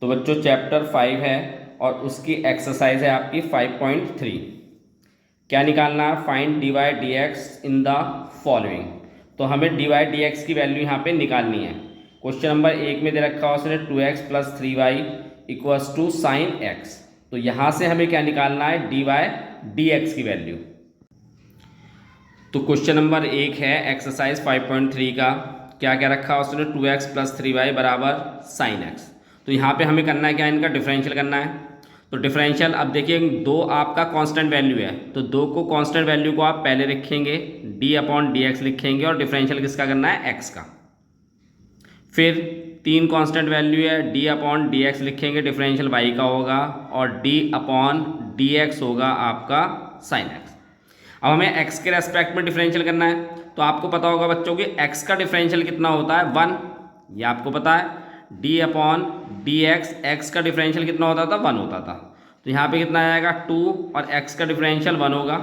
तो बच्चों चैप्टर 5 है और उसकी एक्सरसाइज है आपकी 5.3। क्या निकालना है? Find d y d x in the following. तो हमें डी वाई डी एक्स की वैल्यू यहाँ पे निकालनी है। क्वेश्चन नंबर 1 में दे रखा है उसने 2x + 3y equals to sine x. तो यहाँ से हमें क्या निकालना है? डी वाई डी एक्स की वैल्यू। तो क्वेश्चन नंबर 1 है एक्सरसाइज 5.3 का। क्या क्या रखा है उसने? 2x + 3y बराबर साइन एक्स। तो यहाँ पे हमें करना है क्या? इनका डिफरेंशियल करना है। तो डिफरेंशियल, अब देखिए दो आपका कांस्टेंट वैल्यू है, तो दो को कांस्टेंट वैल्यू को आप पहले लिखेंगे, d/dx लिखेंगे, और डिफरेंशियल किसका करना है? x का। फिर 3 कांस्टेंट वैल्यू है, d/dx लिखेंगे, डिफरेंशियल y का होगा, और d/dx होगा आपका साइन x। अब हमें x के रेस्पेक्ट में डिफरेंशियल करना है। तो आपको पता होगा बच्चों कि x का डिफरेंशियल कितना होता है? 1। ये आपको पता है। d/dx, x का डिफरेंशियल कितना होता था? 1 होता था। तो यहाँ पे कितना आएगा? 2, और x का डिफरेंशियल 1 होगा।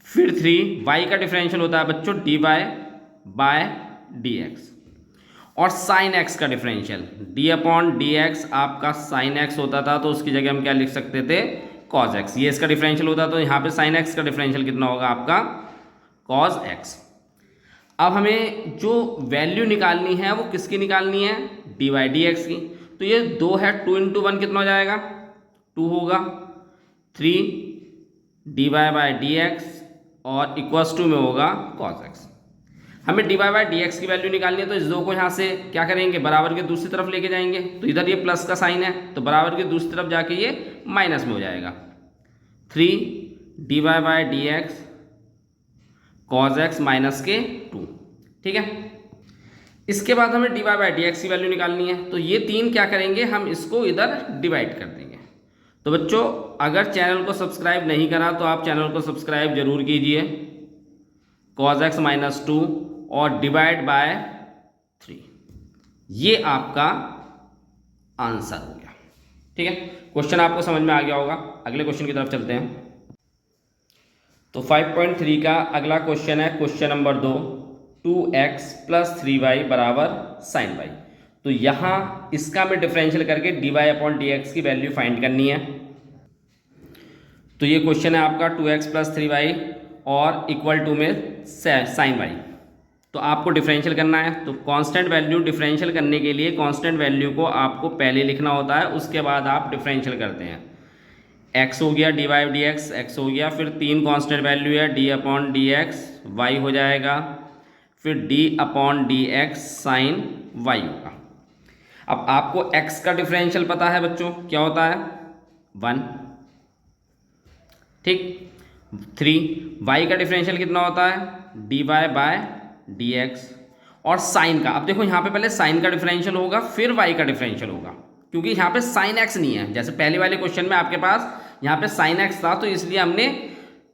फिर 3, y का डिफरेंशियल होता है बच्चों dy/dx, और साइन x का डिफरेंशियल d/dx आपका साइन x होता था, तो उसकी जगह हम क्या लिख सकते थे? cos x। ये इसका डिफरेंशियल होता, तो यहाँ पे साइन x का डिफरेंशियल कितना होगा आपका? cos x। अब हमें जो वैल्यू निकालनी है वो किसकी निकालनी है? dy/dx की। तो ये 2 है, 2 × 1 कितना हो जाएगा? 2 होगा। 3 dy/dx और इक्वल्स टू में होगा cos x। हमें dy/dx की वैल्यू निकालनी है, तो इस 2 को यहाँ से क्या करेंगे? बराबर के दूसरी तरफ लेके जाएंगे। तो इधर ये प्लस का साइन है, तो बराबर के दूसरी तरफ जाके ये माइनस में हो जाएगा। 3 dy/dx cos x माइनस के 2। ठीक है। इसके बाद हमें dy/dx की वैल्यू निकालनी है। तो ये 3 क्या करेंगे? हम इसको इधर डिवाइड कर देंगे। तो बच्चों अगर चैनल को सब्सक्राइब नहीं करा तो आप चैनल को सब्सक्राइब जरूर कीजिए। cos x - 2 और डिवाइड बाय 3, ये आपका आंसर हो गया। ठीक है, क्वेश्चन आपको समझ में आ गया होगा। अगले क्वेश्चन की तरफ चलते हैं। तो 5.3 का अगला क्वेश्चन है क्वेश्चन नंबर 2, 2x + 3y बराबर साइन y। तो यहाँ इसका मैं डिफरेंशियल करके dy/dx की वैल्यू फाइंड करनी है। तो ये क्वेश्चन है आपका 2x + 3y और इक्वल टू में साइन y। तो आपको डिफरेंशियल करना है। तो कांस्टेंट वैल्यू डिफरेंशियल करने के लिए कांस्टेंट वैल्यू को आपको पहले लिखना होता है, उसके बाद आप डिफरेंशियल करते हैं। x हो गया dy/dx, x हो गया। फिर 3 कांस्टेंट वैल्यू है d/dx, y हो जाएगा। फिर d/dx साइन y होगा। अब आपको x का डिफरेंशियल पता है बच्चों, क्या होता है? 1। ठीक। 3, y का डिफरेंशियल कितना होता है? dy/dx, और साइन का, अब देखो यहाँ पे पहले साइन का डिफरेंशियल होगा, फिर y का डिफरेंशियल होगा, क्योंकि यहाँ पे साइन x नहीं है। जैसे पहले वाले क्वेश्चन में आपके पास यहाँ पे साइन x था, तो इसलिए हमने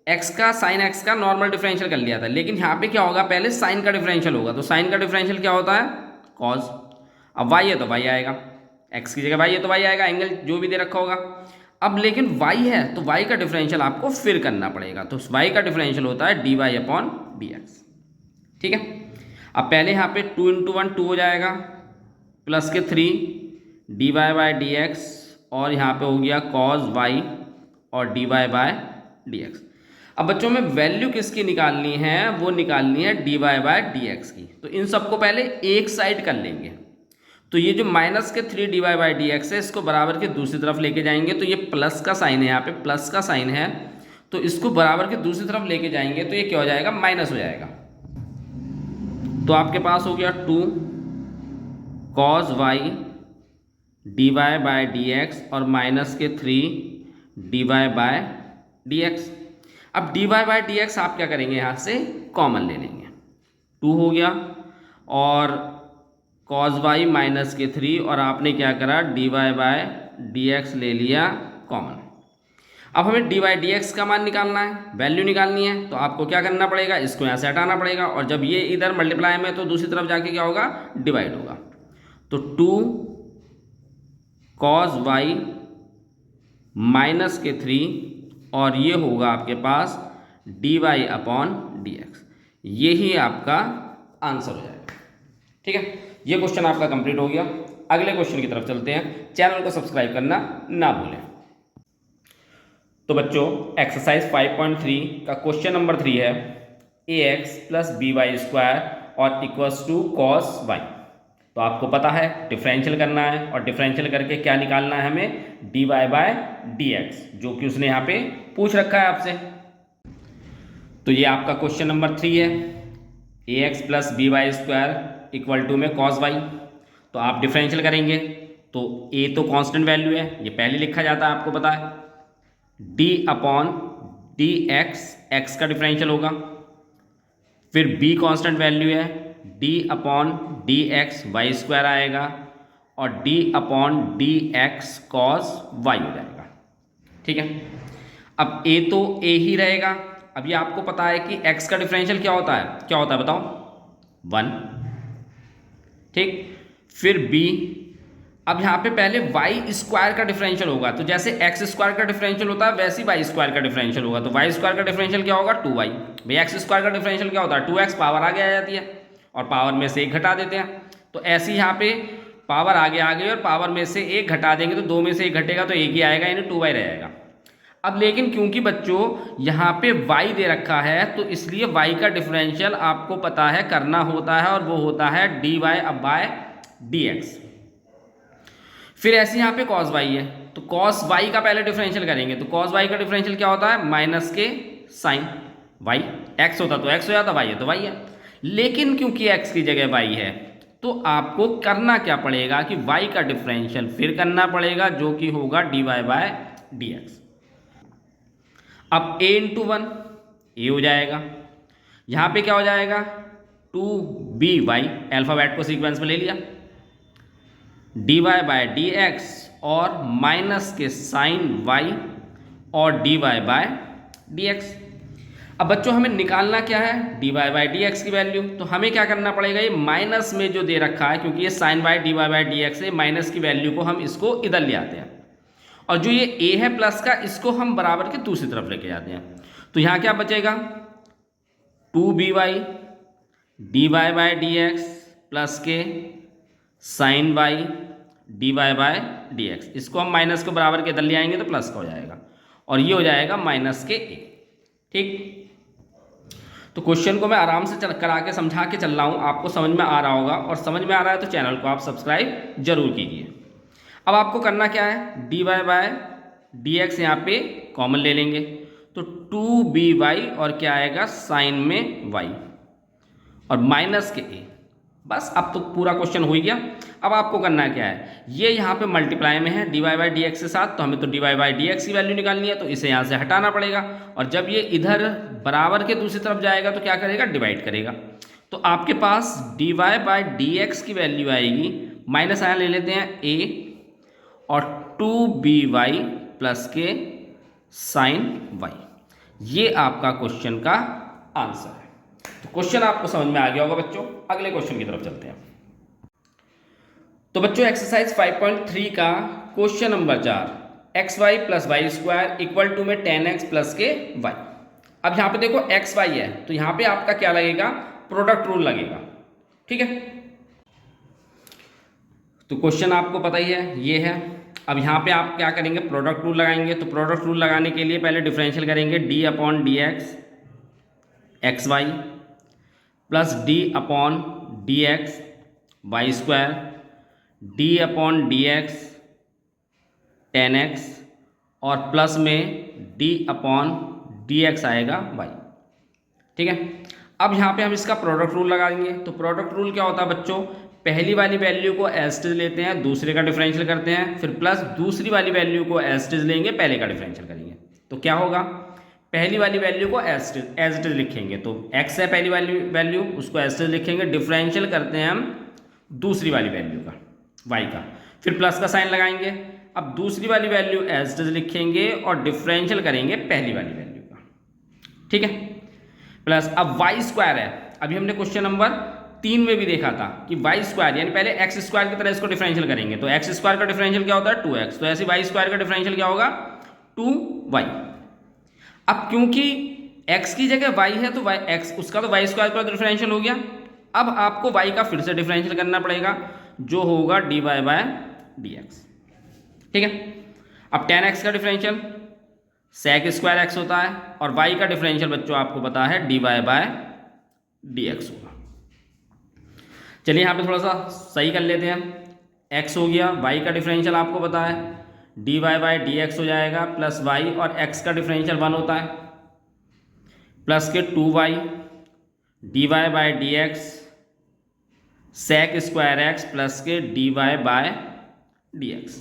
x का साइन x का नॉर्मल डिफरेंशियल कर लिया था। लेकिन यहाँ पे क्या होगा? पहले साइन का डिफरेंशियल होगा। तो साइन का डिफरेंशियल क्या होता है? cos। अब y है तो y आएगा, x की जगह y है तो y आएगा, एंगल जो भी दे रखा होगा। अब लेकिन y है तो y का डिफरेंशियल आपको फिर करना पड़ेगा। तो y का डिफरेंशियल होता है dy/dx। ठीक है। अब पहले यहाँ पे 2 × 1 2 हो जाएगा, प्लस के 3 dy/dx, और यहाँ पे हो गया cos y और dy/dx। अब बच्चों में वैल्यू किसकी निकालनी है? वो निकालनी है dy/dx की। तो इन सबको पहले एक साइड कर लेंगे। तो ये जो माइनस के 3 dy/dx है, इसको बराबर के दूसरी तरफ लेके जाएंगे। तो ये प्लस का साइन है, यहाँ पे प्लस का साइन है, तो इसको बराबर के दूसरी तरफ लेके जाएंगे तो ये क्या हो जाएगा? माइनस हो जाएगा। तो आपके पास हो गया 2 cos y dy/dx और माइनस के 3 dy/dx। अब dy/dx आप क्या करेंगे? यहाँ से कॉमन ले लेंगे। 2 हो गया, और cos y माइनस के 3, और आपने क्या करा? dy/dx ले लिया कॉमन। अब हमें dy/dx का मान निकालना है, वैल्यू निकालनी है। तो आपको क्या करना पड़ेगा? इसको यहाँ से हटाना पड़ेगा, और जब ये इधर मल्टीप्लाई में तो दूसरी तरफ जाके क्या होगा? डिवाइड होगा। तो 2 cos y माइनस के 3, और ये होगा आपके पास dy/dx। यही आपका आंसर हो जाएगा। ठीक है, ये क्वेश्चन आपका कंप्लीट हो गया। अगले क्वेश्चन की तरफ चलते हैं। चैनल को सब्सक्राइब करना ना भूलें। तो बच्चों एक्सरसाइज 5.3 का क्वेश्चन नंबर 3 है ax plus b y square और इक्वल्स टू कॉस वाई। तो आपको पता है डिफरेंशियल करना है और डिफरेंशियल करके क्या निकालना है हमें, dy बाय dx, जो कि उसने यहाँ पे पूछ रखा है आपसे। तो ये आपका क्वेश्चन नंबर 3 है, ax plus b y square equal to में कॉस वाई। तो आप डिफरेंशियल करेंगे तो a तो कांस्टेंट वैल्यू है, ये पहले लिखा जाता है आपको पता है, d अपॉन डी एक्स का डिफरेंशियल होगा। फिर b कांस्टेंट वैल्यू है, d upon d x y square आएगा और d upon d x cos y हो जाएगा। ठीक है, अब a तो a ही रहेगा। अब ये आपको पता है कि x का डिफरेंशियल क्या होता है बताओ, 1। ठीक, फिर b, अब यहाँ पे पहले वाई स्क्वायर का डिफरेंशियल होगा, तो जैसे एक्स स्क्वायर का डिफरेंशियल होता है वैसे ही वाई स्क्वायर का डिफरेंशियल होगा। तो वाई स्क्वायर का डिफरेंशियल क्या होगा, 2y। भाई एक्स स्क्वायर का डिफरेंशियल क्या होता है, 2x, पावर आगे आ जाती है और पावर में से 1 घटा देते हैं। तो ऐसे ही यहाँ पे पावर आगे आ गई और पावर में से 1 घटा देंगे तो 2 में से 1 घटेगा तो 1 ही आएगा, यानी 2y रहेगा। अब लेकिन क्योंकि बच्चों यहाँ पे y दे रखा है तो इसलिए y का डिफरेंशियल आपको पता है करना होता है और वो होता है dy अब बाय dx। फिर ऐसे यहाँ पे cos y है तो cos y का पहले डिफरेंशियल करेंगे। तो cos y का डिफरेंशियल क्या होता है, माइनस के साइन y, x होता तो x हो जाता, y है तो y है। लेकिन क्योंकि x की जगह y है तो आपको करना क्या पड़ेगा कि y का डिफरेंशियल फिर करना पड़ेगा, जो कि होगा dy बाय dx। अब a इंटू 1 a हो जाएगा, यहाँ पे क्या हो जाएगा 2by, अल्फाबेट को सीक्वेंस में ले लिया, dy बाय dx और माइनस के साइन y और dy बाय dx। अब बच्चों हमें निकालना क्या है, dy बाय dx की वैल्यू। तो हमें क्या करना पड़ेगा, ये माइनस में जो दे रखा है, क्योंकि ये sign by dy by dx है, माइनस की वैल्यू को हम इसको इधर ले आते हैं और जो ये a है प्लस का, इसको हम बराबर के दूसरी तरफ लेके जाते हैं। तो यहाँ क्या बचेगा, 2by dy by dx plus के sine y dy by dx, इसको हम माइनस को बराबर के इधर ले आएंगे तो प्लस का हो जाएगा और ये हो जाएगा माइनस के a। ठीक, तो क्वेश्चन को मैं आराम से करा के समझा के चल रहा हूँ, आपको समझ में आ रहा होगा, और समझ में आ रहा है तो चैनल को आप सब्सक्राइब जरूर कीजिए। अब आपको करना क्या है, dy बाय dx यहाँ पे कॉमन ले लेंगे तो 2by और क्या आएगा साइन में y और माइनस के a। बस अब तो पूरा क्वेश्चन हो गया। अब आपको करना क्या है, ये यहाँ पे मल्टीप्लाई में है dy बाय dx के साथ, तो हमें तो dy बाय dx की वैल्यू निकालनी है, तो इसे यहाँ से हटाना पड़ेगा और जब ये इधर बराबर के दूसरी तरफ जाएगा तो क्या करेगा, डिवाइड करेगा। तो आपके पास dy बाय dx की वैल्यू आएगी, माइनस यहाँ ले लेते हैं a और 2by प्लस के साइन y। ये आपका क्वेश्चन का आंसर है। तो क्वेश्चन आपको समझ में आ गया होगा बच्चों। अगले क्वेश्चन की तरफ चलते हैं। तो बच्चों एक्सरसाइज 5.3 का question number 4, xy plus y square equal to में 10x प्लस के y। अब यहाँ पे देखो xy है तो यहाँ पे आपका क्या लगेगा, प्रोडक्ट रूल लगेगा। ठीक है, तो क्वेश्चन आपको पता ही है ये है। अब यहाँ पे आप क्या करेंगे, प्रोडक्ट रूल लगाएंगे। तो प्रोडक्ट रूल लगाने के लिए पहले डिफरेंशियल करेंगे, d upon d x x y plus d upon d x y square, d upon d x 10x और प्लस में d अपॉन डी एक्स आएगा y। ठीक है, अब यहाँ पे हम इसका प्रोडक्ट रूल लगाएंगे। तो प्रोडक्ट रूल क्या होता है बच्चों, पहली वाली वैल्यू को एज इट इज लेते हैं, दूसरे का डिफरेंशियल करते हैं, फिर प्लस दूसरी वाली वैल्यू को एज इट इज लेंगे, पहले का डिफरेंशियल करेंगे। तो क्या होगा, पहली वाली वैल्यू को एज इट इज लिखेंगे, तो x है पहली वाली वैल्यू, उसको एज इट इज लिखेंगे, डिफरेंशियल करते हैं हम दूसरी वाली वैल्यू का y का, फिर प्लस का साइन लगाएंगे। अब दूसरी वाली वैल्यू एज इट इज लिखेंगे और डिफरेंशियल करेंगे पहली वाली वैल्यू का। ठीक है, प्लस अब वाई स्क्वायर है, अभी हमने क्वेश्चन नंबर 3 में भी देखा था कि वाई स्क्वायर यानी पहले एक्स स्क्वायर की तरह इसको डिफरेंशियल करेंगे। तो एक्स स्क्वायर का डिफरेंशियल क्या होता है 2x, तो ऐसे वाई स्क्वायर का डिफरेंशियल क्या होगा 2y। अब क्योंकि x की जगह y है तो x उसका तो वाई स्क्वायर का डिफरेंशियल हो गया। अब आपको y का फिर से डिफरेंशियल करना पड़ेगा, जो होगा dy बाय dx। ठीक है, अब tan x का डिफरेंशियल sec स्क्वायर x होता है और y का डिफरेंशियल बच्चों आपको पता है dy बाय dx होगा। चलिए यहाँ पे थोड़ा सा सही कर लेते हैं। x हो गया, y का डिफरेंशियल आपको पता है dy बाय dx हो जाएगा प्लस y, और x का डिफरेंशियल 1 होता है प्लस के 2y dy by dx sec square x plus के dy बाय dx।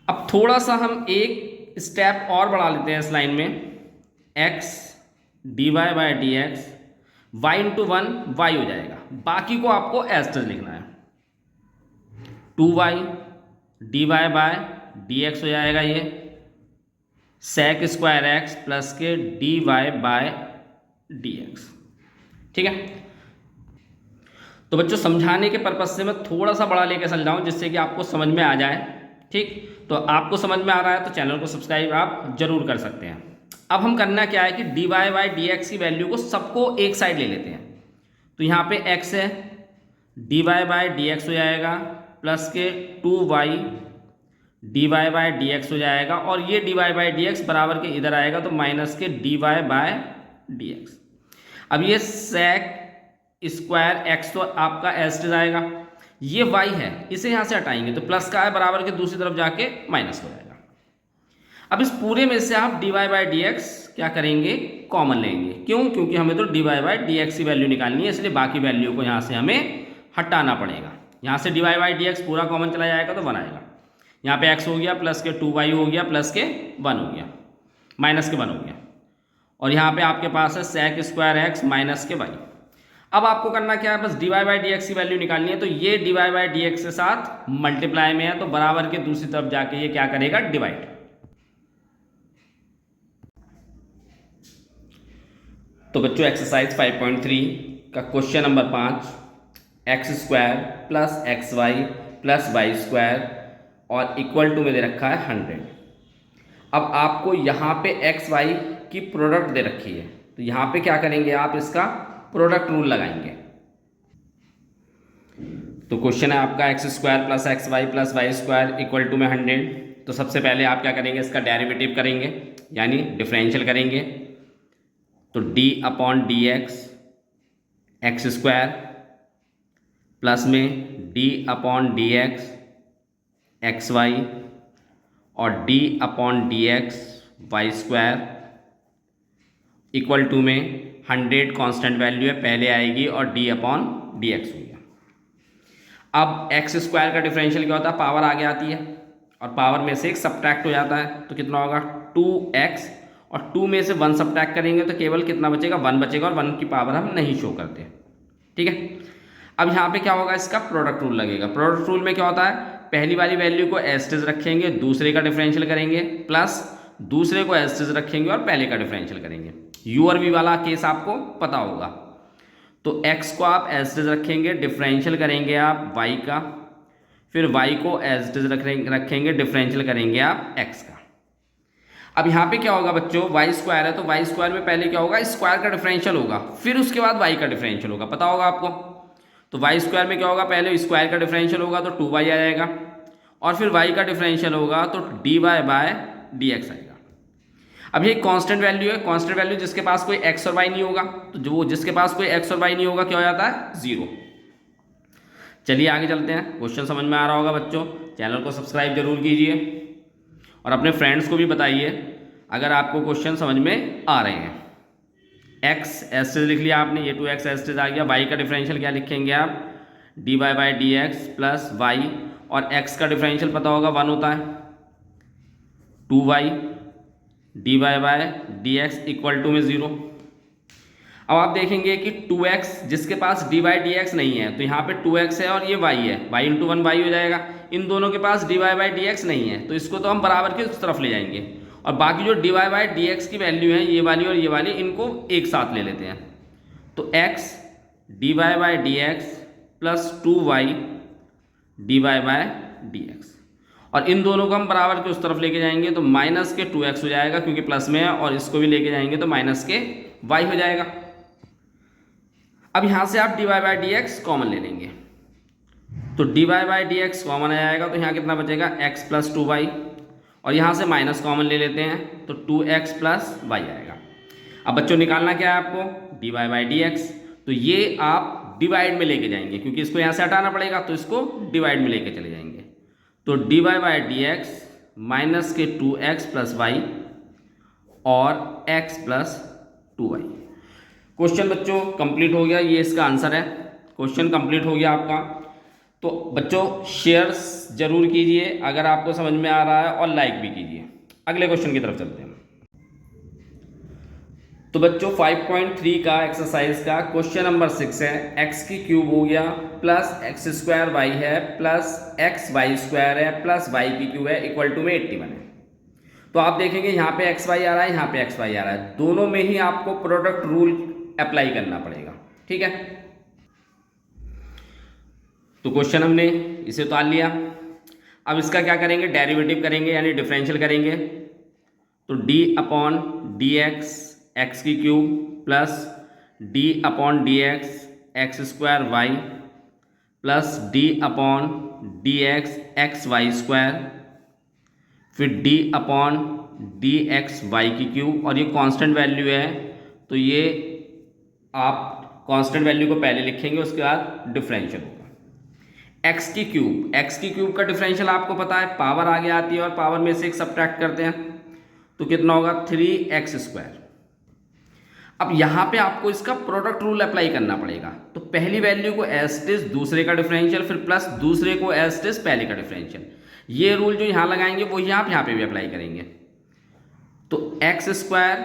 अब थोड़ा सा हम एक स्टेप और बढ़ा लेते हैं इस लाइन में, x dy by dx y into 1 y हो जाएगा, बाकी को आपको एज इट इज लिखना है। 2y dy बाय dx हो जाएगा ये sec स्क्वायर x प्लस के dy बाय dx। ठीक है, तो बच्चों समझाने के पर्पज से मैं थोड़ा सा बड़ा लेके चल जाऊँ जिससे कि आपको समझ में आ जाए। ठीक, तो आपको समझ में आ रहा है तो चैनल को सब्सक्राइब आप जरूर कर सकते हैं। अब हम करना क्या है कि dy बाय dx की वैल्यू को सबको एक साइड ले लेते हैं। तो यहाँ पे x है, dy बाय dx हो जाएगा प्लस के 2y dy बाय dx हो जाएगा, और ये dy बाय dx बराबर के इधर आएगा तो माइनस के dy बाय dx। अब ये sec स्क्वायर x तो आपका एज इट इज आएगा, ये y है इसे यहाँ से हटाएंगे तो प्लस का है बराबर के दूसरी तरफ जाके माइनस हो जाएगा। अब इस पूरे में से आप dy बाय dx क्या करेंगे, कॉमन लेंगे। क्यों? क्योंकि हमें तो dy बाय dx की वैल्यू निकालनी है, इसलिए बाकी वैल्यू को यहाँ से हमें हटाना पड़ेगा। यहाँ से dy बाय dx पूरा कॉमन चला जाएगा तो 1 आएगा। यहाँ पे x हो गया प्लस के 2y हो गया प्लस के 1 हो गया, माइनस के 1 हो गया, और यहाँ पे आपके पास है sec स्क्वायर x माइनस के y। अब आपको करना क्या है, बस dy बाय dx की वैल्यू निकालनी है। तो ये dy बाय dx के साथ मल्टीप्लाई में है तो बराबर के दूसरी तरफ जाके ये क्या करेगा, डिवाइड। तो बच्चों एक्सरसाइज 5.3 का question number 5, x square plus x y plus y square और इक्वल टू में दे रखा है 100। अब आपको यहाँ पे एक्स वाई की प्रोडक्ट दे रखी है, तो यहाँ पे क्या करेंगे, आप इसका प्रोडक्ट रूल लगाएंगे। तो क्वेश्चन है आपका x square plus x y square equal to में 100। तो सबसे पहले आप क्या करेंगे, इसका डेरिवेटिव करेंगे यानी डिफरेंशियल करेंगे। तो d upon d x square plus में d upon d x y और d upon d x y square equal to में 100 कांस्टेंट वैल्यू है, पहले आएगी और d अपॉन डी एक्स हो गया। अब एक्स स्क्वायर का डिफरेंशियल क्या होता है, पावर आगे आती है और पावर में से एक सब्ट्रैक्ट हो जाता है, तो कितना होगा 2x, और 2 में से 1 सब्ट्रैक्ट करेंगे तो केवल कितना बचेगा, 1 बचेगा, और 1 की पावर हम नहीं शो करते। ठीक है, अब यहाँ पे क्या होगा, इसका प्रोडक्ट रूल लगेगा। प्रोडक्ट रूल में क्या होता है, पहली वाली वैल्यू को एज इट इज रखेंगे, दूसरे का डिफरेंशियल करेंगे, प्लस दूसरे को एज इट इज रखेंगे और पहले का डिफरेंशियल करेंगे। यू और वी वाला केस आपको पता होगा। तो x को आप एज इट इज रखेंगे, डिफरेंशियल करेंगे आप y का, फिर y को एज इट इज रखेंगे, डिफरेंशियल करेंगे आप x का। अब यहाँ पे क्या होगा बच्चों, y स्क्वायर है तो y स्क्वायर में पहले क्या होगा, स्क्वायर का डिफरेंशियल होगा, फिर उसके बाद y का डिफरेंशियल होगा, पता होगा आपको। तो y स्क्वायर में क्या होगा, पहले स्क्वायर का डिफरेंशियल होगा तो 2y आ जाएगा, और फिर y का डिफरेंशियल होगा तो dy बाय dx आएगा। अब ये कांस्टेंट वैल्यू है, कांस्टेंट वैल्यू जिसके पास कोई x और y नहीं होगा, तो जो जिसके पास कोई x और y नहीं होगा क्या हो जाता है, 0। चलिए आगे चलते हैं। क्वेश्चन समझ में आ रहा होगा बच्चों, चैनल को सब्सक्राइब जरूर कीजिए और अपने फ्रेंड्स को भी बताइए अगर आपको क्वेश्चन समझ में आ रहे हैं। x एस लिख लिया आपने, ये 2x एस आ गया। y का डिफरेंशियल क्या लिखेंगे आप, dy by d x plus y, और x का डिफरेंशियल पता होगा 1 होता है, 2y dy by d x equal to में 0। अब आप देखेंगे कि 2x जिसके पास dy बाई डी एक्स नहीं है, तो यहाँ पे 2x है और ये y है, y इंटू 1 y हो जाएगा। इन दोनों के पास dy बाई डी एक्स नहीं है, तो इसको तो हम बराबर की उस तरफ ले जाएंगे, और बाकी जो dy बाई डी एक्स की वैल्यू है, ये वाली और ये वाली, इनको एक साथ ले लेते हैं। तो x dy by d x plus 2y dy by d x, और इन दोनों को हम बराबर के उस तरफ लेके जाएंगे तो माइनस के 2x हो जाएगा क्योंकि प्लस में है, और इसको भी लेके जाएंगे तो माइनस के y हो जाएगा। अब यहाँ से आप dy by d x common ले लेंगे, तो d y by d x common आ जाएगा, तो यहाँ कितना बचेगा एक्स प्लस टू वाई, और यहाँ से माइनस कॉमन ले लेते हैं तो टू एक्स प्लस वाई आएगा। अब बच्चों निकालना क्या है आपको, d y by d x, तो ये आप डिवाइड में लेके जाएंगे क्योंकि इसको यहाँ से हटाना पड़ेगा, तो इसको डिवाइड में लेके चले जाएंगे। तो d y by d x minus के टू एक्स प्लस वाई और x plus two y. Question बच्चों कंप्लीट हो गया, ये इसका आंसर है, क्वेश्चन कंप्लीट हो गया आपका। तो बच्चों शेयर्स जरूर कीजिए अगर आपको समझ में आ रहा है, और लाइक भी कीजिए। अगले क्वेश्चन की तरफ चलते हैं। तो बच्चों 5.3 का एक्सरसाइज का क्वेश्चन नंबर 6 है, एक्स की क्यूब हो गया प्लस एक्स स्क्वायर वाई है प्लस एक्स वाई स्क्वायर है प्लस वाई की क्यूब है इक्वल टू में 81 है। तो आप देखेंगे यहाँ पे एक्स वाई आ रहा है, यहाँ पे एक्स वाई आ रहा है, दोनों में ही आपको प्रोडक्ट रूल अप्लाई करना पड़ेगा। ठीक है, तो क्वेश्चन हमने इसे उतार लिया। अब इसका क्या करेंगे, डेरिवेटिव करेंगे यानी डिफरेंशियल करेंगे। तो d upon d x x की cube plus d upon d x x square y plus d upon d x x y square, फिर d upon d x y की क्यूब, और ये कांस्टेंट वैल्यू है तो ये आप कांस्टेंट वैल्यू को पहले लिखेंगे, उसके बाद डिफरेंशियल होगा। एक्स की क्यूब का डिफरेंशियल आपको पता है, पावर आगे आती है और पावर में से एक सब्ट्रैक्ट करते हैं, तो कितना होगा 3x स्क्वायर। अब यहाँ पे आपको इसका प्रोडक्ट रूल अप्लाई करना पड़ेगा। तो पहली वैल्यू को एज इट इज दूसरे का डिफरेंशियल, फिर प्लस दूसरे को एज इट इज पहले का डिफरेंशियल। ये रूल जो यहाँ लगाएंगे वो आप यहाँ पे भी अप्लाई करेंगे। तो x square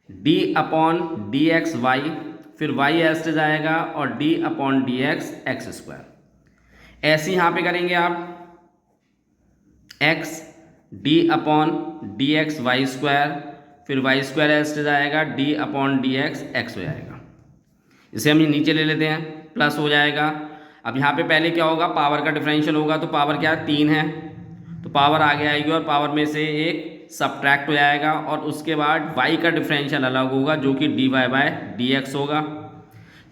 d upon d x y, फिर वाई एज इट इज आएगा और d upon d x x square. ऐसे यहाँ पे करेंगे आप x d upon d x y square, फिर y square as it is आएगा, d upon d x x हो जाएगा। इसे हम नीचे ले लेते हैं, प्लस हो जाएगा। अब यहाँ पे पहले क्या होगा, पावर का डिफरेंशियल होगा, तो पावर क्या है 3 है, तो पावर आगे आएगी और पावर में से एक सब्ट्रैक्ट हो जाएगा, और उसके बाद y का डिफरेंशियल अलग होगा जो कि d y by d x होगा।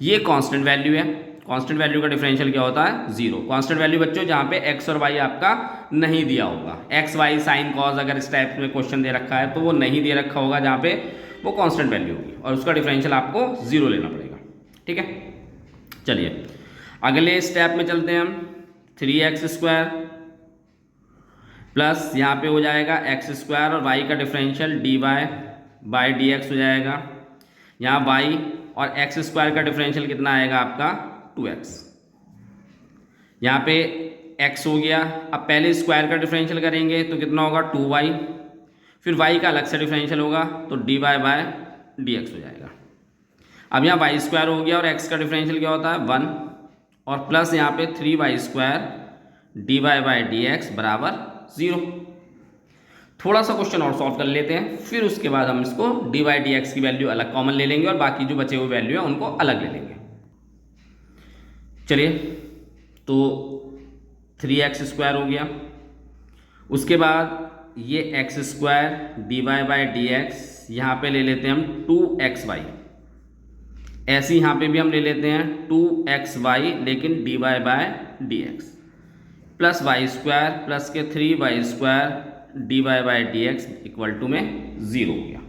ये कांस्टेंट वैल्यू है, कांस्टेंट वैल्यू का डिफरेंशियल क्या होता है 0। कांस्टेंट वैल्यू बच्चों जहाँ पे x और y आपका नहीं दिया होगा, x y साइन कॉज अगर इस टाइप में क्वेश्चन दे रखा है तो वो नहीं दे रखा होगा, जहाँ पे वो कांस्टेंट वैल्यू होगी और उसका डिफरेंशियल आपको 0 लेना पड़ेगा। ठीक है, चलिए अगले स्टेप में चलते हैं हम। 3x स्क्वायर प्लस यहाँ पे हो जाएगा एक्स स्क्वायर और y का differential d y by d x हो जाएगा। यहाँ y और एक्स स्क्वायर का डिफरेंशियल कितना आएगा आपका 2x। यहाँ पे x हो गया, अब पहले स्क्वायर का डिफरेंशियल करेंगे तो कितना होगा 2y, फिर y का अलग से डिफरेंशियल होगा तो d y by d x हो जाएगा। अब यहाँ वाई स्क्वायर हो गया और x का डिफरेंशियल क्या होता है 1, और प्लस यहाँ पे 3y square d y by d x बराबर 0। थोड़ा सा क्वेश्चन और सॉल्व कर लेते हैं, फिर उसके बाद हम इसको डी वाई डी एक्स की वैल्यू अलग कॉमन ले लेंगे और बाकी जो बचे हुए वैल्यू है उनको अलग ले लेंगे। चलिए, तो 3x स्क्वायर हो गया, उसके बाद ये x square d y by d x, यहाँ पे ले लेते हैं हम 2xy। ऐसे यहाँ पे भी हम ले लेते हैं 2xy लेकिन d y by d x, plus y square plus के 3y square d y by d x equal to में 0 हो गया।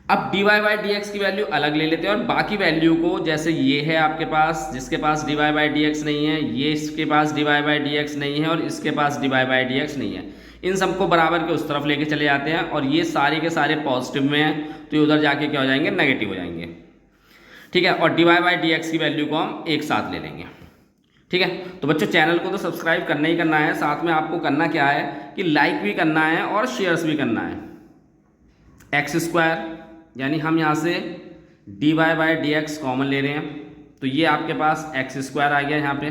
अब d y by d x की वैल्यू अलग ले लेते हैं और बाकी वैल्यू को, जैसे ये है आपके पास जिसके पास d y by d x नहीं है, ये इसके पास d y by d x नहीं है और इसके पास d y by d x नहीं है, इन सबको बराबर के उस तरफ लेके चले जाते हैं और ये सारे के सारे पॉजिटिव में हैं तो ये उधर जाके क्या हो जाएंगे, नेगेटिव हो जाएंगे। ठीक है, और d y by d x की वैल्यू को हम एक साथ ले लेंगे। ठीक है, तो बच्चों चैनल को तो सब्सक्राइब करना ही करना है, साथ में आपको करना क्या है कि लाइक भी करना है और शेयर्स भी करना है। एक्स स्क्वायर यानी हम यहाँ से d y by d x common ले रहे हैं, तो ये आपके पास एक्स स्क्वायर आ गया यहाँ पे,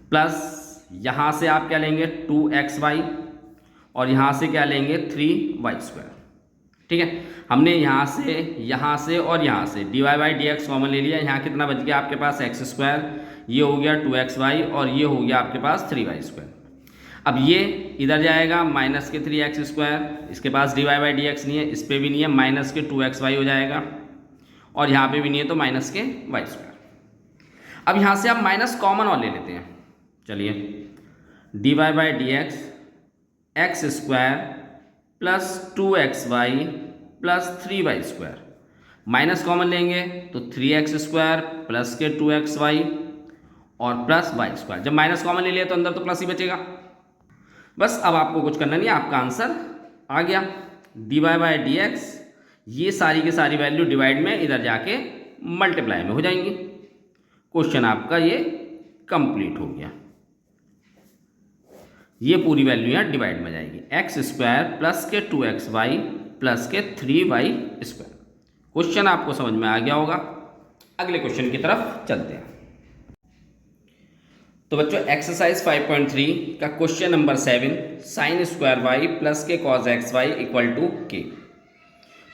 प्लस यहाँ से आप क्या लेंगे 2xy और यहाँ से क्या लेंगे 3y स्क्वायर। ठीक है, हमने यहाँ से और यहाँ से d y by d x common ले लिया। यहाँ कितना बच गया आपके पास एक्स स्क्वायर, ये हो गया 2xy और ये हो गया आपके पास 3y स्क्वायर। अब ये इधर जाएगा माइनस के 3x स्क्वायर, इसके पास d y by d x नहीं है, इस पर भी नहीं है, माइनस के 2xy हो जाएगा और यहाँ पे भी नहीं है तो माइनस के y स्क्वायर। अब यहाँ से आप माइनस कॉमन और ले लेते हैं। चलिए, d y by d x square plus 2xy plus 3y square, minus common लेंगे तो 3x स्क्वायर प्लस के 2xy और प्लस वाई स्क्वायर। जब माइनस कॉमन ले लिया तो अंदर तो प्लस ही बचेगा। बस अब आपको कुछ करना नहीं, आपका आंसर आ गया। D y by d x, ये सारी की सारी वैल्यू डिवाइड में इधर जाके मल्टीप्लाई में हो जाएंगी। क्वेश्चन आपका ये कंप्लीट हो गया। ये पूरी वैल्यू यहाँ डिवाइड में जाएगी, एक्स स्क्वायर प्लस के 2xy प्लस के 3y स्क्वायर। क्वेश्चन आपको समझ में आ गया होगा। अगले क्वेश्चन की तरफ चलते हैं। तो बच्चों, एक्सरसाइज 5.3 का question number 7, sine square y plus k cos x y equal to k.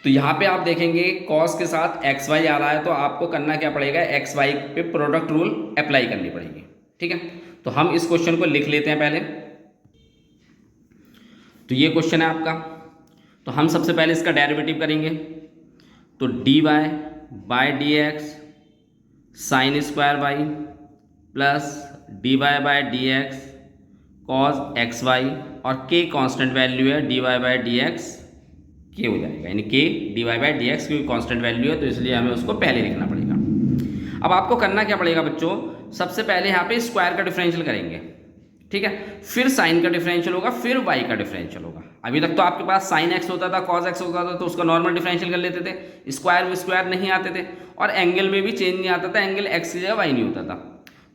तो यहाँ पे आप देखेंगे कॉस के साथ एक्स वाई आ रहा है, तो आपको करना क्या पड़ेगा, एक्स वाई पे प्रोडक्ट रूल अप्लाई करनी पड़ेगी। ठीक है, तो हम इस क्वेश्चन को लिख लेते हैं पहले। तो ये क्वेश्चन है आपका, तो हम सबसे पहले इसका डेरिवेटिव करेंगे। तो d y by d x sine square y plus d y by d x cos x y, और के कांस्टेंट वैल्यू है, d y by d x के हो जाएगा, यानी के d y by d x की कांस्टेंट वैल्यू है, तो इसलिए हमें उसको पहले लिखना पड़ेगा। अब आपको करना क्या पड़ेगा बच्चों, सबसे पहले यहाँ पे स्क्वायर का डिफरेंशियल करेंगे। ठीक है, फिर साइन का डिफरेंशियल होगा, फिर वाई का डिफरेंशियल होगा। अभी तक तो आपके पास साइन एक्स होता था, कॉस एक्स होता था, तो उसका नॉर्मल डिफरेंशियल कर लेते थे, स्क्वायर में स्क्वायर नहीं आते थे, और एंगल में भी चेंज नहीं आता था, एंगल एक्स की जगह वाई नहीं होता था।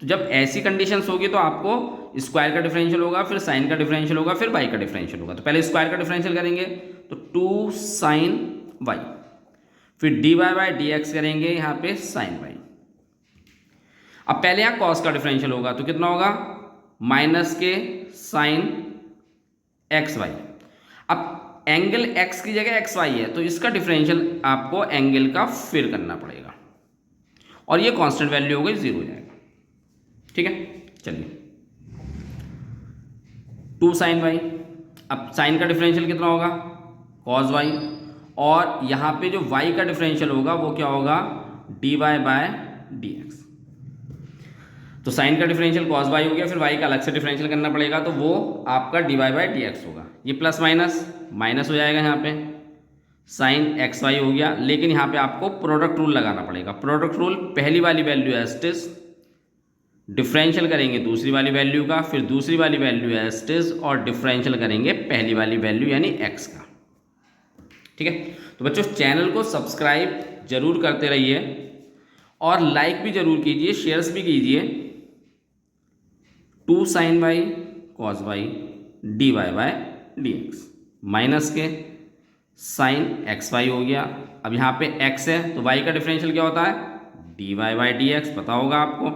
तो जब ऐसी कंडीशंस होगी तो आपको स्क्वायर का डिफरेंशियल होगा, फिर साइन का डिफरेंशियल होगा, फिर वाई का डिफरेंशियल होगा। तो पहले स्क्वायर का डिफरेंशियल करेंगे, तो 2 साइन वाई, फिर d y by d x करेंगे यहाँ पे साइन वाई। अब पहले यहाँ कॉस का डिफरेंशियल होगा, तो कितना होगा, माइनस के साइन एक्स वाई। अब एंगल एक्स की जगह एक्स वाई है, तो इसका डिफरेंशियल आपको एंगल का फिर करना पड़ेगा, और ये कांस्टेंट वैल्यू हो गई, 0 हो जाएगा। ठीक है, चलिए 2 साइन वाई। अब साइन का डिफरेंशियल कितना होगा, कॉस वाई, और यहाँ पे जो वाई का डिफरेंशियल होगा वो क्या होगा, d y by d x. तो साइन का डिफरेंशियल कॉस वाई हो गया, फिर वाई का अलग से डिफरेंशियल करना पड़ेगा, तो वो आपका d y by d x होगा। ये प्लस माइनस माइनस हो जाएगा, यहाँ पे साइन एक्स वाई हो गया, लेकिन यहाँ पे आपको प्रोडक्ट रूल लगाना पड़ेगा। प्रोडक्ट रूल, पहली वाली value as it is, differential करेंगे दूसरी वाली वैल्यू का, फिर दूसरी वाली वैल्यू एज इट इज, और डिफरेंशियल करेंगे पहली वाली वैल्यू यानी एक्स का। ठीक है, तो बच्चों चैनल को सब्सक्राइब जरूर करते रहिए, और लाइक भी जरूर कीजिए, शेयर्स भी कीजिए। 2 sine y cos y d y by d x, minus के साइन एक्स वाई हो गया। अब यहाँ पे x है, तो y का डिफरेंशियल क्या होता है, d y by d x, पता होगा आपको।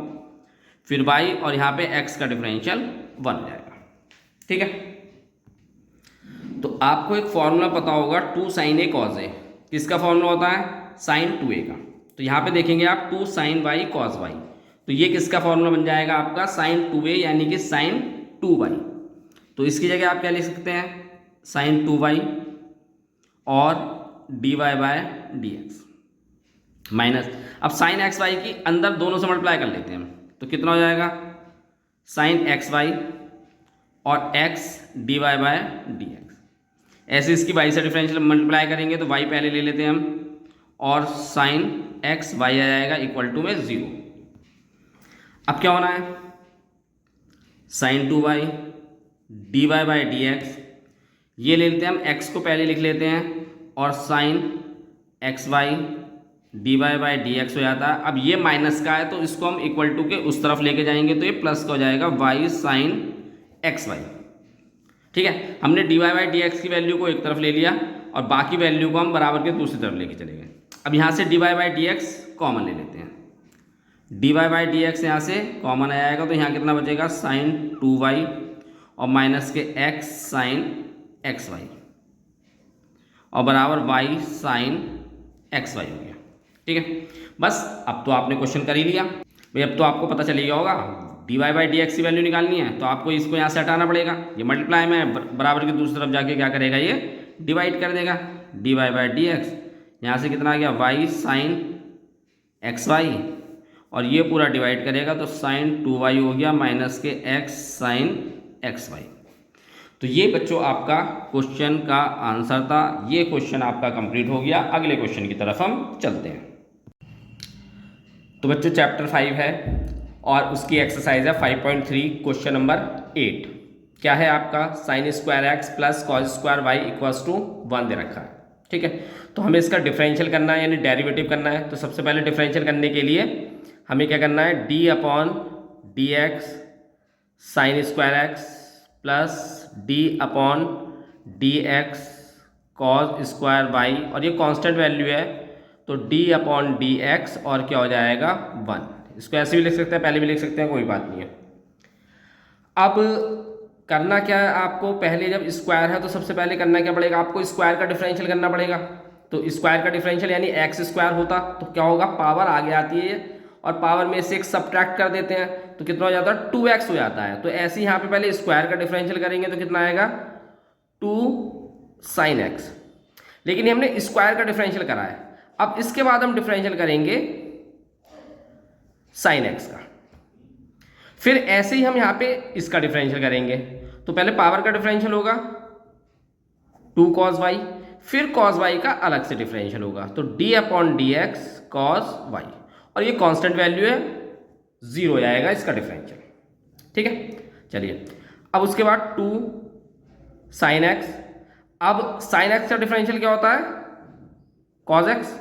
फिर y, और यहाँ पे x का डिफरेंशियल 1 हो जाएगा। ठीक है, तो आपको एक फॉर्मूला पता होगा, 2 साइन ए कॉस ए। किसका फॉर्मूला होता है, साइन 2a का। तो यहाँ पे देखेंगे आप 2 साइन वाई कॉस वाई, तो ये किसका फॉर्मूला बन जाएगा आपका, साइन 2a यानी कि साइन 2y। तो इसकी जगह आप क्या लिख सकते हैं, साइन 2y और d y by d x minus, अब साइन एक्स वाई की अंदर दोनों से मल्टीप्लाई कर लेते हैं हम, तो कितना हो जाएगा, साइन एक्स वाई और x d y by d x. ऐसे इसकी वाई से डिफरेंशियल मल्टीप्लाई करेंगे, तो वाई पहले ले लेते हैं हम, और साइन एक्स वाई आ जाएगा इक्वल टू में 0। अब क्या होना है, sine 2y d y by d x, ये ले लेते हैं हम, x को पहले लिख लेते हैं, और sine x y d y by d x हो जाता है। अब ये माइनस का है, तो इसको हम इक्वल टू के उस तरफ लेके जाएंगे, तो ये प्लस का हो जाएगा, y साइन एक्स वाई। ठीक है, हमने d y by d x की वैल्यू को एक तरफ ले लिया, और बाकी वैल्यू को हम बराबर के दूसरी तरफ लेके चले गए। अब यहाँ से d y by d x common ले लेते हैं, d y by d x यहाँ से कॉमन आ जाएगा, तो यहाँ कितना बचेगा, साइन 2y और माइनस के x साइन एक्स वाई, और बराबर y साइन एक्स वाई हो गया। ठीक है, बस अब तो आपने क्वेश्चन कर ही लिया भाई। अब तो आपको पता चल गया होगा, d y by d x की वैल्यू निकालनी है, तो आपको इसको यहाँ से हटाना पड़ेगा। ये मल्टीप्लाई में बराबर की दूसरी तरफ जाके क्या करेगा, ये डिवाइड कर देगा। D y by d x यहाँ से कितना आ गया, y साइन एक्स वाई, और ये पूरा डिवाइड करेगा तो साइन 2y हो गया माइनस के x साइन xy। तो ये बच्चों आपका क्वेश्चन का आंसर था। ये क्वेश्चन आपका कंप्लीट हो गया। अगले क्वेश्चन की तरफ हम चलते हैं। तो बच्चों चैप्टर 5 है और उसकी एक्सरसाइज है 5.3 क्वेश्चन नंबर 8। क्या है आपका sine square x plus cos square y equals to 1 दे रखा है। ठीक है, तो हमें इसका डिफरेंशियल करना है यानी डेरिवेटिव करना है। तो सबसे पहले डिफरेंशियल करने के लिए हमें क्या करना है, d upon d x sine square x plus d upon d x cos square y, और ये कांस्टेंट वैल्यू है तो डी अपॉन डी एक्स और क्या हो जाएगा 1। इसको ऐसे भी लिख सकते हैं, पहले भी लिख सकते हैं, कोई बात नहीं है। अब करना क्या है आपको, पहले जब स्क्वायर है तो सबसे पहले करना क्या पड़ेगा आपको, स्क्वायर का डिफरेंशियल करना पड़ेगा। तो स्क्वायर का डिफरेंशियल यानी एक्स स्क्वायर होता तो क्या होगा, पावर आगे आती है और पावर में से एक सब्ट्रैक्ट कर देते हैं तो कितना हो जाता है 2x हो जाता है। तो ऐसे यहाँ पे पहले स्क्वायर का डिफरेंशियल करेंगे तो कितना आएगा 2 साइन एक्स, लेकिन हमने स्क्वायर का डिफरेंशियल करा है। अब इसके बाद हम डिफरेंशियल करेंगे साइन एक्स का, फिर ऐसे ही हम यहाँ पे इसका डिफरेंशियल करेंगे। तो पहले पावर का डिफरेंशियल होगा 2 कॉस वाई, फिर कॉस वाई का अलग से डिफरेंशियल होगा तो d upon d x cos y, और ये कांस्टेंट वैल्यू है 0 आएगा इसका डिफरेंशियल। ठीक है, चलिए अब उसके बाद 2 साइन एक्स। अब साइन एक्स का डिफरेंशियल क्या होता है कॉस एक्स,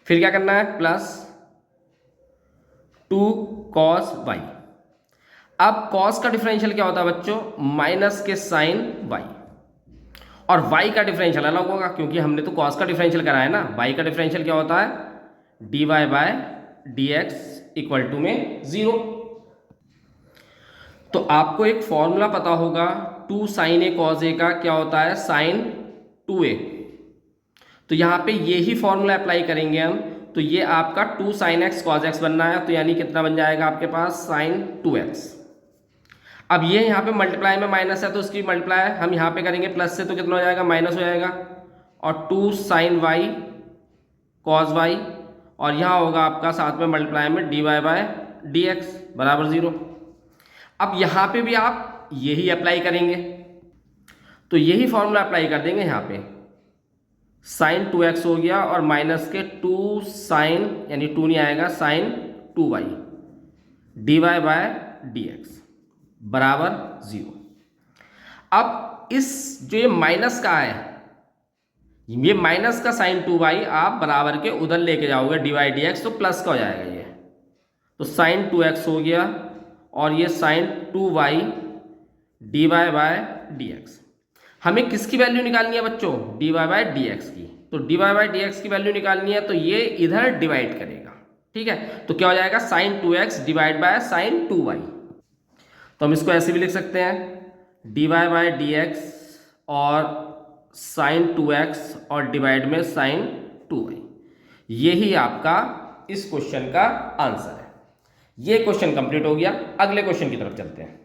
फिर क्या करना है प्लस 2 कॉस वाई। अब कॉस का डिफरेंशियल क्या होता है बच्चों, माइनस के साइन वाई, और वाई का डिफरेंशियल अलग होगा क्योंकि हमने तो कॉस का डिफरेंशियल करा है ना। वाई का डिफरेंशियल क्या होता है d y by d x equal to में 0। तो आपको एक फॉर्मूला पता होगा 2 साइन ए कॉस ए का क्या होता है साइन 2a। तो यहाँ पे यही फॉर्मूला अप्लाई करेंगे हम। तो ये आपका 2 साइन एक्स कॉस एक्स बनना है तो यानी कितना बन जाएगा आपके पास साइन 2x। अब ये यहाँ पे मल्टीप्लाई में माइनस है तो उसकी मल्टीप्लाई हम यहाँ पे करेंगे प्लस से तो कितना हो जाएगा माइनस हो जाएगा, और 2 साइन वाई कॉस वाई, और यहाँ होगा आपका साथ में मल्टीप्लाई में d y by d x बराबर 0। अब यहाँ पे भी आप यही अप्लाई करेंगे तो यही फॉर्मूला अप्लाई कर देंगे। यहाँ पे साइन 2x हो गया और माइनस के 2 साइन यानी 2 नहीं आएगा sine 2y d y by d x बराबर 0। अब इस जो ये माइनस का है, ये माइनस का साइन 2y आप बराबर के उधर लेके जाओगे डी वाई डी एक्स तो प्लस का हो जाएगा ये, तो साइन 2x हो गया और ये sine 2y d y by d x. हमें किसकी वैल्यू निकालनी है बच्चों, d y by d x की। तो d y by d x की वैल्यू निकालनी है तो ये इधर डिवाइड करेगा। ठीक है, तो क्या हो जाएगा sign 2x divide by sine 2y। तो हम इसको ऐसे भी लिख सकते हैं d y by d x और साइन 2x और डिवाइड में साइन 2y। यही आपका इस क्वेश्चन का आंसर है। ये क्वेश्चन कंप्लीट हो गया। अगले क्वेश्चन की तरफ चलते हैं।